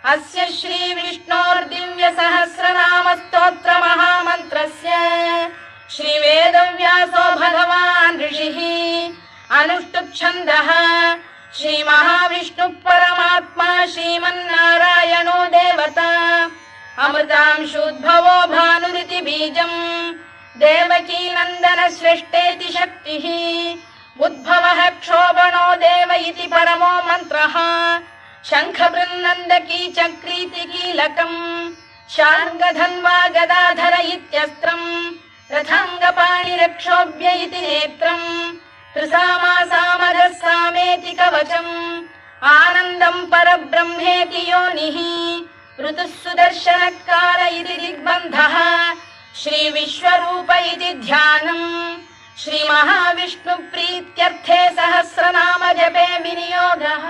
अस्य श्री विष्णोर्दिव्य सहस्रनाम स्तोत्र महामन्त्रस्य श्री वेदव्यासो भगवान् ऋषिः अनुष्टुप् छन्दः श्री महाविष्णु परमात्मा श्रीमन्नारायणो देवता अमृतांशोद्भवो भानुरिति बीजम् देवकी नन्दन श्रेष्ठेति शक्तिः उद्भवः क्षोभणो देव इति परमो मन्त्रः शङ्खबृन्नन्दकी चक्रीति कीलकम् शार्ङ्गधन्वा गदाधर इत्यस्त्रम् रथाङ्गपाणिरक्षोभ्य इति नेत्रम् त्रिसामासामरः सामेति कवचम् आनन्दम् परब्रह्मेति योनिः ऋतुः सुदर्शनकार इति दिग्बन्धः श्री विश्वरूप इति ध्यानम् श्री महाविष्णु प्रीत्यर्थे सहस्रनाम जपे विनियोगः।